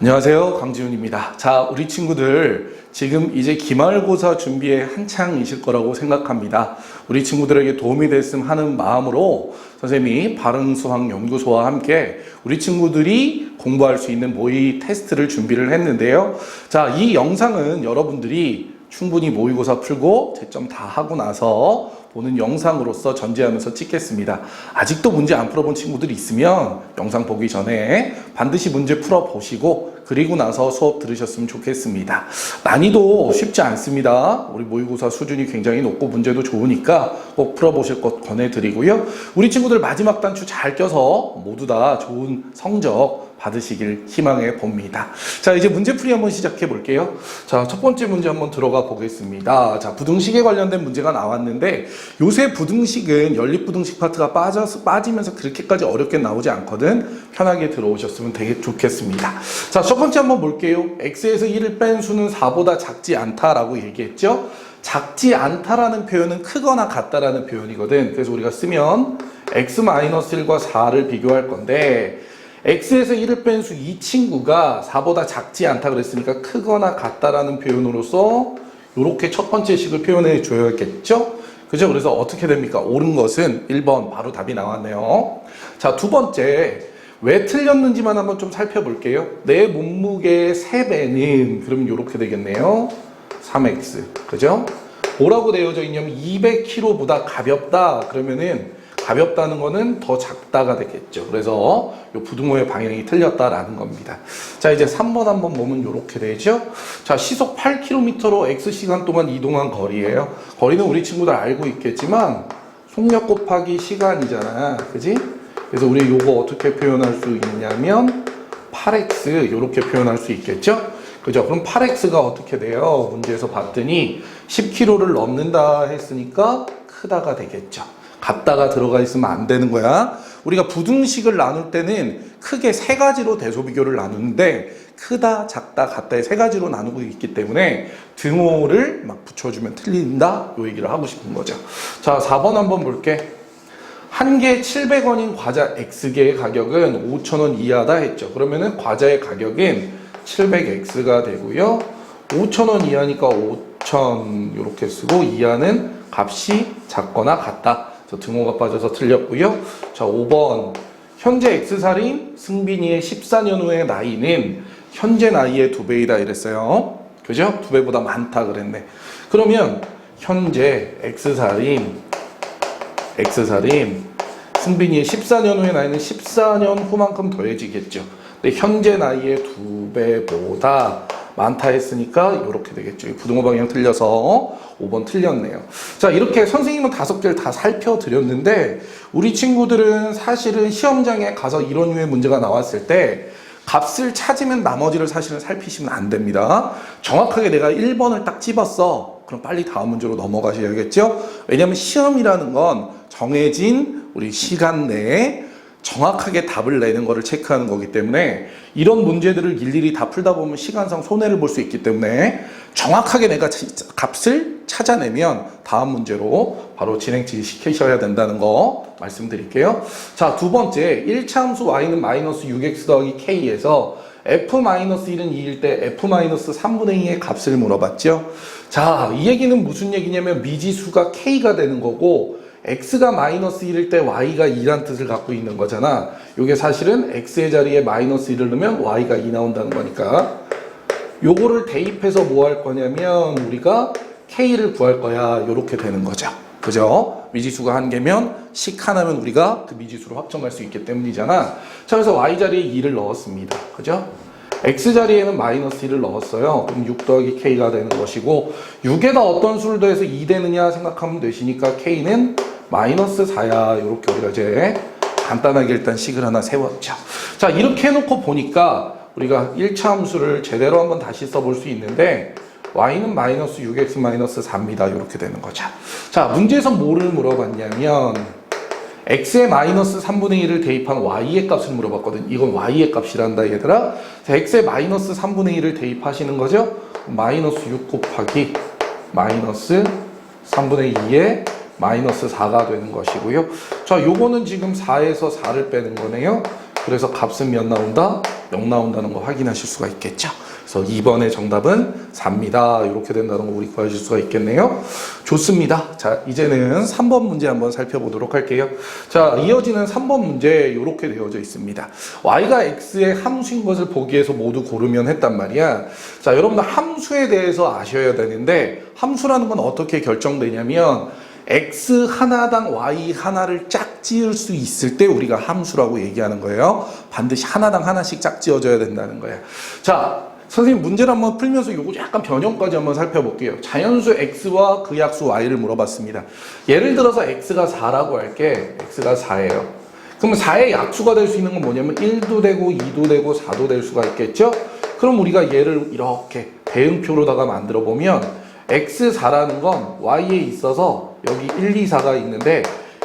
안녕하세요, 강지훈입니다. 자, 우리 친구들 지금 이제 기말고사 준비에 한창이실 거라고 생각합니다. 우리 친구들에게 도움이 됐으면 하는 마음으로 선생님이 바른수학연구소와 함께 우리 친구들이 공부할 수 있는 모의 테스트를 준비를 했는데요. 자, 이 영상은 여러분들이 충분히 모의고사 풀고 채점 다 하고 나서 보는 영상으로서 전제하면서 찍겠습니다. 아직도 문제 안 풀어본 친구들이 있으면 영상 보기 전에 반드시 문제 풀어보시고 그리고 나서 수업 들으셨으면 좋겠습니다. 난이도 쉽지 않습니다. 우리 모의고사 수준이 굉장히 높고 문제도 좋으니까 꼭 풀어보실 것 권해드리고요. 우리 친구들 마지막 단추 잘 껴서 모두 다 좋은 성적 받으시길 희망해 봅니다. 자, 이제 문제풀이 한번 시작해 볼게요. 자, 첫 번째 문제 한번 들어가 보겠습니다. 자, 부등식에 관련된 문제가 나왔는데 요새 부등식은 연립부등식 파트가 빠지면서 그렇게까지 어렵게 나오지 않거든. 편하게 들어오셨으면 되게 좋겠습니다. 자, 첫 번째 한번 볼게요. x에서 1을 뺀 수는 4보다 작지 않다라고 얘기했죠. 작지 않다라는 표현은 크거나 같다라는 표현이거든. 그래서 우리가 쓰면 x-1과 4를 비교할 건데 x에서 1을 뺀 수 이 친구가 4보다 작지 않다 그랬으니까 크거나 같다라는 표현으로서 이렇게 첫 번째 식을 표현해 줘야겠죠? 그죠? 그래서 어떻게 됩니까? 옳은 것은 1번 바로 답이 나왔네요. 자, 두 번째 왜 틀렸는지만 한번 좀 살펴볼게요. 내 몸무게의 3배는 그럼 이렇게 되겠네요. 3x 그죠? 뭐라고 되어져 있냐면 200kg보다 가볍다 그러면은 가볍다는 거는 더 작다가 되겠죠. 그래서 이 부등호의 방향이 틀렸다라는 겁니다. 자, 이제 3번 한번 보면 이렇게 되죠. 자, 시속 8km로 X시간 동안 이동한 거리예요. 거리는 우리 친구들 알고 있겠지만 속력 곱하기 시간이잖아. 그지? 그래서 우리 요거 어떻게 표현할 수 있냐면 8x 이렇게 표현할 수 있겠죠. 그죠? 그럼 8x가 어떻게 돼요? 문제에서 봤더니 10km를 넘는다 했으니까 크다가 되겠죠. 같다가 들어가 있으면 안 되는 거야. 우리가 부등식을 나눌 때는 크게 세 가지로 대소비교를 나누는데 크다, 작다, 같다의 세 가지로 나누고 있기 때문에 등호를 막 붙여주면 틀린다 요 얘기를 하고 싶은 거죠. 자, 4번 한번 볼게. 한 개 700원인 과자 X개의 가격은 5,000원 이하다 했죠. 그러면은 과자의 가격은 700X가 되고요. 5,000원 이하니까 5,000 이렇게 쓰고 이하는 값이 작거나 같다. 등호가 빠져서 틀렸고요. 자, 5번 현재 X살인 승빈이의 14년 후의 나이는 현재 나이의 2배이다 이랬어요. 그죠? 2배보다 많다 그랬네. 그러면 현재 X살인 승빈이의 14년 후의 나이는 14년 후만큼 더해지겠죠. 근데 현재 나이의 2배보다 많다 했으니까 이렇게 되겠죠. 부등호 방향 틀려서 5번 틀렸네요. 자, 이렇게 선생님은 5개를 다 살펴드렸는데 우리 친구들은 사실은 시험장에 가서 이런 류의 문제가 나왔을 때 값을 찾으면 나머지를 사실은 살피시면 안 됩니다. 정확하게 내가 1번을 딱 집었어. 그럼 빨리 다음 문제로 넘어가셔야겠죠? 왜냐하면 시험이라는 건 정해진 우리 시간 내에 정확하게 답을 내는 거를 체크하는 거기 때문에 이런 문제들을 일일이 다 풀다 보면 시간상 손해를 볼 수 있기 때문에 정확하게 내가 값을 찾아내면 다음 문제로 바로 진행지 시키셔야 된다는 거 말씀드릴게요. 자, 두 번째 1차 함수 y는 마이너스 6x 더하기 k에서 f-1은 2일 때 f-3분의 2의 값을 물어봤죠. 자, 이 얘기는 무슨 얘기냐면 미지수가 k가 되는 거고 x가 마이너스 1일 때 y가 2란 뜻을 갖고 있는 거잖아. 이게 사실은 x의 자리에 마이너스 1을 넣으면 y가 2 나온다는 거니까 요거를 대입해서 뭐 할 거냐면 우리가 k를 구할 거야. 요렇게 되는 거죠. 그죠? 미지수가 한 개면 식 하나면 우리가 그 미지수로 확정할 수 있기 때문이잖아. 자, 그래서 y 자리에 2를 넣었습니다. 그죠? x 자리에는 마이너스 1을 넣었어요. 그럼 6 더하기 k가 되는 것이고 6에다 어떤 수를 더해서 2 되느냐 생각하면 되시니까 k는 마이너스 4야. 이렇게 우리가 이제 간단하게 일단 식을 하나 세웠죠. 자, 이렇게 해놓고 보니까 우리가 1차 함수를 제대로 한번 다시 써볼 수 있는데 y는 마이너스 6x 마이너스 4입니다. 이렇게 되는 거죠. 자, 문제에서 뭐를 물어봤냐면 x의 마이너스 3분의 1을 대입한 y의 값을 물어봤거든. 이건 y의 값이란다 얘들아. 자, x의 마이너스 3분의 1을 대입하시는 거죠. 마이너스 6 곱하기 마이너스 3분의 2의 마이너스 4가 되는 것이고요. 자, 요거는 지금 4에서 4를 빼는 거네요. 그래서 값은 몇 나온다? 0 나온다는 거 확인하실 수가 있겠죠. 그래서 2번의 정답은 4입니다. 이렇게 된다는 거 우리 구하실 수가 있겠네요. 좋습니다. 자, 이제는 3번 문제 한번 살펴보도록 할게요. 자, 이어지는 3번 문제 이렇게 되어져 있습니다. y가 x의 함수인 것을 보기 위해서 모두 고르면 했단 말이야. 자, 여러분들 함수에 대해서 아셔야 되는데 함수라는 건 어떻게 결정되냐면 x 하나당 y 하나를 짝지을 수 있을 때 우리가 함수라고 얘기하는 거예요. 반드시 하나당 하나씩 짝지어져야 된다는 거예요. 자, 선생님 문제를 한번 풀면서 요거 약간 변형까지 한번 살펴볼게요. 자연수 x와 그 약수 y를 물어봤습니다. 예를 들어서 x가 4라고 할게. x가 4예요. 그러면 4의 약수가 될 수 있는 건 뭐냐면 1도 되고 2도 되고 4도 될 수가 있겠죠? 그럼 우리가 얘를 이렇게 대응표로다가 만들어 보면 x4라는 건 y에 있어서 여기 1, 2, 4가 있는데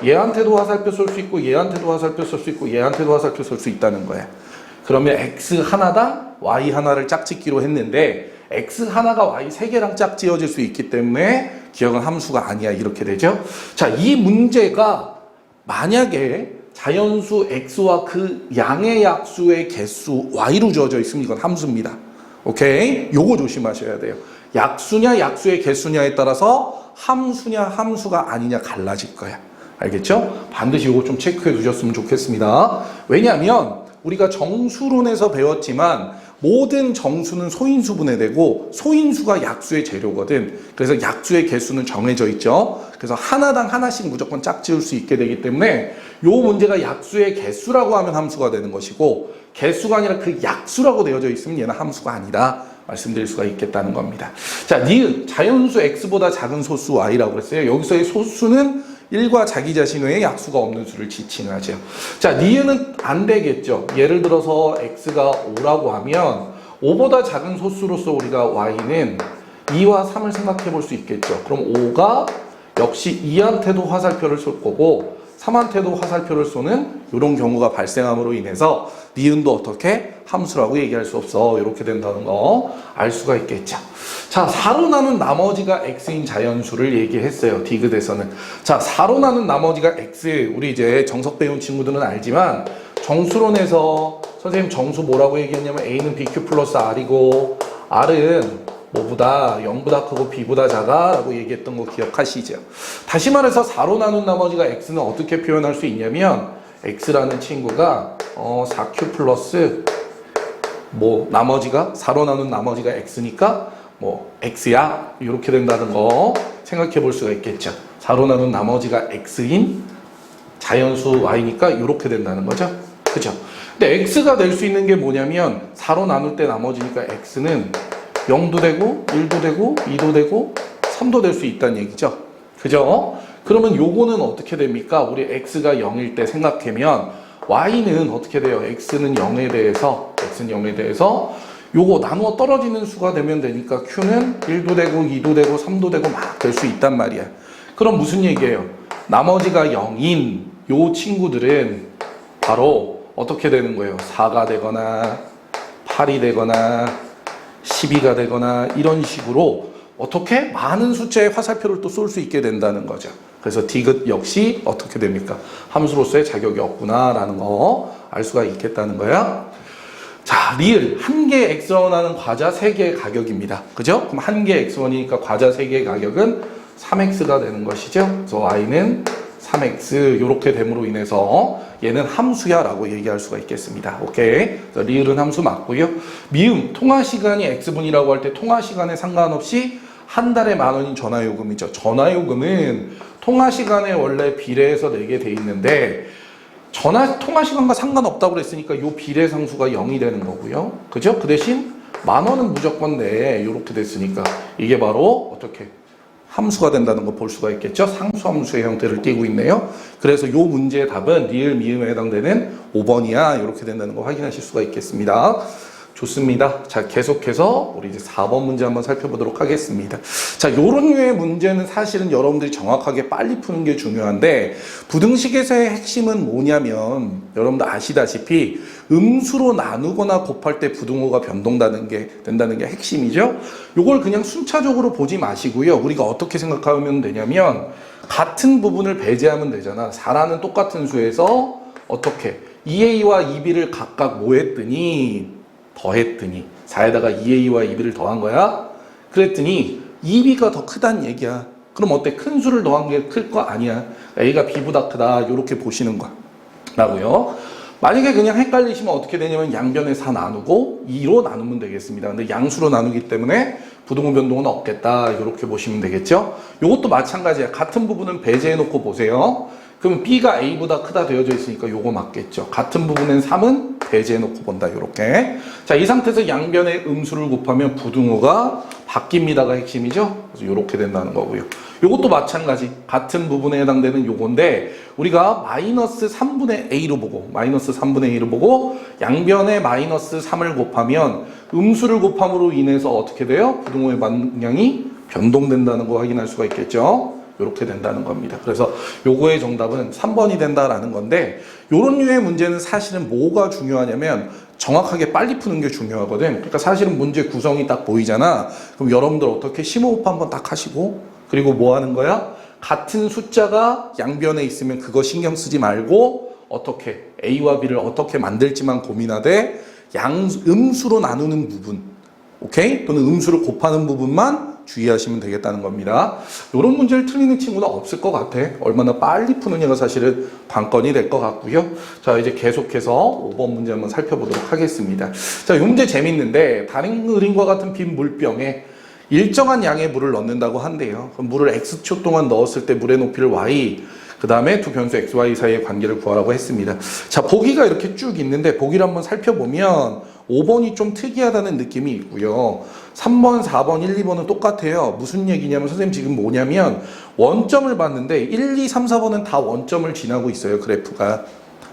얘한테도 화살표 쏠 수 있고 얘한테도 화살표 쏠 수 있고 얘한테도 화살표 쏠 수 있다는 거야. 그러면 x 하나당 y 하나를 짝짓기로 했는데 x 하나가 y 3개랑 짝지어질 수 있기 때문에 기억은 함수가 아니야 이렇게 되죠. 자, 이 문제가 만약에 자연수 x와 그 양의 약수의 개수 y로 주어져 있으면 이건 함수입니다. 오케이? 요거 조심하셔야 돼요. 약수냐 약수의 개수냐에 따라서 함수냐 함수가 아니냐 갈라질 거야. 알겠죠? 반드시 요거 좀 체크해 두셨으면 좋겠습니다. 왜냐하면 우리가 정수론에서 배웠지만 모든 정수는 소인수 분해되고 소인수가 약수의 재료거든. 그래서 약수의 개수는 정해져 있죠. 그래서 하나당 하나씩 무조건 짝지을 수 있게 되기 때문에 요 문제가 약수의 개수라고 하면 함수가 되는 것이고 개수가 아니라 그 약수라고 되어져 있으면 얘는 함수가 아니다 말씀드릴 수가 있겠다는 겁니다. 자, 니은 자연수 x보다 작은 소수 y라고 했어요. 여기서의 소수는 1과 자기 자신 외에 약수가 없는 수를 지칭하죠. 자, 니은은 안 되겠죠. 예를 들어서 x가 5라고 하면 5보다 작은 소수로서 우리가 y는 2와 3을 생각해 볼 수 있겠죠. 그럼 5가 역시 2한테도 화살표를 쏠 거고 3한테도 화살표를 쏘는 이런 경우가 발생함으로 인해서 니은도 어떻게 함수라고 얘기할 수 없어. 이렇게 된다는 거 알 수가 있겠죠. 자, 4로 나눈 나머지가 x인 자연수를 얘기했어요. 디귿에서는. 자, 4로 나눈 나머지가 x. 우리 이제 정석 배운 친구들은 알지만 정수론에서 선생님 정수 뭐라고 얘기했냐면 a는 bq 플러스 r이고 r은 뭐보다 0보다 크고 b보다 작아 라고 얘기했던 거 기억하시죠? 다시 말해서 4로 나눈 나머지가 x는 어떻게 표현할 수 있냐면 x라는 친구가 4q 플러스 뭐 나머지가 4로 나눈 나머지가 x니까 뭐 x야 이렇게 된다는 거 생각해 볼 수가 있겠죠. 4로 나눈 나머지가 x인 자연수 y니까 이렇게 된다는 거죠. 그죠? 근데 x가 될 수 있는 게 뭐냐면 4로 나눌 때 나머지니까 x는 0도 되고 1도 되고 2도 되고 3도 될 수 있다는 얘기죠. 그죠? 그러면 요거는 어떻게 됩니까? 우리 x가 0일 때 생각하면 y는 어떻게 돼요? x는 0에 대해서 요거 나누어 떨어지는 수가 되면 되니까 q는 1도 되고 2도 되고 3도 되고 막 될 수 있단 말이야. 그럼 무슨 얘기예요? 나머지가 0인 요 친구들은 바로 어떻게 되는 거예요? 4가 되거나 8이 되거나 12가 되거나 이런 식으로 어떻게 많은 숫자의 화살표를 또 쏠 수 있게 된다는 거죠. 그래서 디귿 역시 어떻게 됩니까? 함수로서의 자격이 없구나라는 거 알 수가 있겠다는 거야. 자, 리을 한 개 x1하는 과자 3개의 가격입니다. 그죠? 그럼 한 개 x1이니까 과자 3개의 가격은 3x가 되는 것이죠. 그래서 y는 3x 이렇게 됨으로 인해서 얘는 함수야 라고 얘기할 수가 있겠습니다. 오케이. 리을은 함수 맞고요. 미음 통화 시간이 x분이라고 할 때 통화 시간에 상관없이 한 달에 10,000원인 전화요금이죠. 전화요금은 통화 시간에 원래 비례해서 내게 돼 있는데 통화 시간과 상관없다고 그랬으니까 요 비례 상수가 0이 되는 거고요. 그죠? 그 대신 10,000원은 무조건 내. 이렇게 됐으니까 이게 바로 어떻게 함수가 된다는 거 볼 수가 있겠죠. 상수 함수의 형태를 띠고 있네요. 그래서 요 문제의 답은 리을 미음에 해당되는 5번이야. 이렇게 된다는 거 확인하실 수가 있겠습니다. 좋습니다. 자, 계속해서 우리 이제 4번 문제 한번 살펴보도록 하겠습니다. 자, 요런 류의 문제는 사실은 여러분들이 정확하게 빨리 푸는 게 중요한데 부등식에서의 핵심은 뭐냐면 여러분들 아시다시피 음수로 나누거나 곱할 때 부등호가 변동되는 게 핵심이죠. 요걸 그냥 순차적으로 보지 마시고요. 우리가 어떻게 생각하면 되냐면 같은 부분을 배제하면 되잖아. 4라는 똑같은 수에서 어떻게 2a와 2b를 각각 뭐 했더니 더했더니 4에다가 2a와 2b를 더한 거야. 그랬더니 2b가 더 크다는 얘기야. 그럼 어때? 큰 수를 더한 게 클 거 아니야. a가 b보다 크다. 이렇게 보시는 거라고요. 만약에 그냥 헷갈리시면 어떻게 되냐면 양변에 4 나누고 2로 나누면 되겠습니다. 근데 양수로 나누기 때문에 부등호 변동은 없겠다. 이렇게 보시면 되겠죠. 이것도 마찬가지야. 같은 부분은 배제해 놓고 보세요. 그럼 b가 a보다 크다 되어져 있으니까 요거 맞겠죠. 같은 부분엔 3은 배제해 놓고 본다. 요렇게. 자, 이 상태에서 양변의 음수를 곱하면 부등호가 바뀝니다가 핵심이죠. 그래서 요렇게 된다는 거고요. 요것도 마찬가지. 같은 부분에 해당되는 요건데 우리가 마이너스 3분의 a로 보고 마이너스 3분의 a로 보고 양변에 마이너스 3을 곱하면 음수를 곱함으로 인해서 어떻게 돼요? 부등호의 방향이 변동된다는 거 확인할 수가 있겠죠. 이렇게 된다는 겁니다. 그래서 요거의 정답은 3번이 된다라는 건데 요런 류의 문제는 사실은 뭐가 중요하냐면 정확하게 빨리 푸는 게 중요하거든. 그러니까 사실은 문제 구성이 딱 보이잖아. 그럼 여러분들 어떻게 심호흡 한번 딱 하시고 그리고 뭐 하는 거야? 같은 숫자가 양변에 있으면 그거 신경 쓰지 말고 어떻게 A와 B를 어떻게 만들지만 고민하되 음수로 나누는 부분, 오케이? 또는 음수를 곱하는 부분만 주의하시면 되겠다는 겁니다. 이런 문제를 틀리는 친구는 없을 것 같아. 얼마나 빨리 푸느냐가 사실은 관건이 될 것 같고요. 자, 이제 계속해서 5번 문제 한번 살펴보도록 하겠습니다. 자, 이 문제 재밌는데 다른 그림과 같은 빈 물병에 일정한 양의 물을 넣는다고 한대요. 그럼 물을 X초 동안 넣었을 때 물의 높이를 Y, 그 다음에 두 변수 X, Y 사이의 관계를 구하라고 했습니다. 자, 보기가 이렇게 쭉 있는데 보기를 한번 살펴보면 5번이 좀 특이하다는 느낌이 있고요. 3번, 4번, 1, 2번은 똑같아요. 무슨 얘기냐면 선생님 지금 뭐냐면 원점을 봤는데 1, 2, 3, 4번은 다 원점을 지나고 있어요. 그래프가.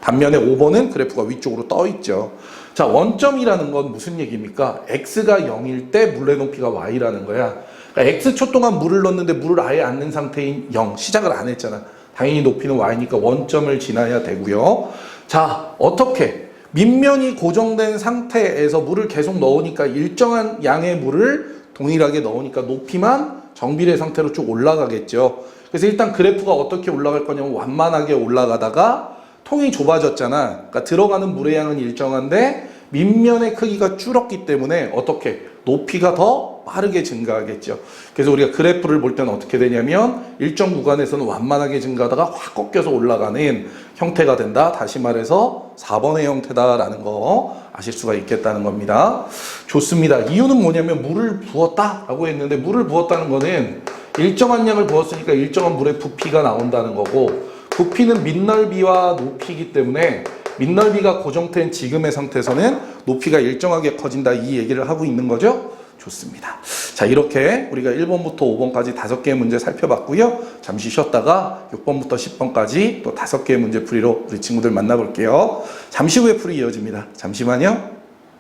반면에 5번은 그래프가 위쪽으로 떠 있죠. 자, 원점이라는 건 무슨 얘기입니까? X가 0일 때 물의 높이가 Y라는 거야. 그러니까 X초 동안 물을 넣었는데 물을 아예 안 넣은 상태인 0, 시작을 안 했잖아. 당연히 높이는 Y니까 원점을 지나야 되고요. 자, 어떻게? 밑면이 고정된 상태에서 물을 계속 넣으니까 일정한 양의 물을 동일하게 넣으니까 높이만 정비례 상태로 쭉 올라가겠죠. 그래서 일단 그래프가 어떻게 올라갈 거냐면 완만하게 올라가다가 통이 좁아졌잖아. 그러니까 들어가는 물의 양은 일정한데 밑면의 크기가 줄었기 때문에 어떻게? 높이가 더 빠르게 증가하겠죠. 그래서 우리가 그래프를 볼 때는 어떻게 되냐면 일정 구간에서는 완만하게 증가하다가 확 꺾여서 올라가는 형태가 된다. 다시 말해서 4번의 형태다라는 거 아실 수가 있겠다는 겁니다. 좋습니다. 이유는 뭐냐면 물을 부었다라고 했는데 물을 부었다는 거는 일정한 양을 부었으니까 일정한 물의 부피가 나온다는 거고 부피는 밑넓이와 높이이기 때문에 밑넓이가 고정된 지금의 상태에서는 높이가 일정하게 커진다 이 얘기를 하고 있는 거죠. 좋습니다. 자, 이렇게 우리가 1번부터 5번까지 5개의 문제 살펴봤고요. 잠시 쉬었다가 6번부터 10번까지 또 5개의 문제 풀이로 우리 친구들 만나볼게요. 잠시 후에 풀이 이어집니다. 잠시만요.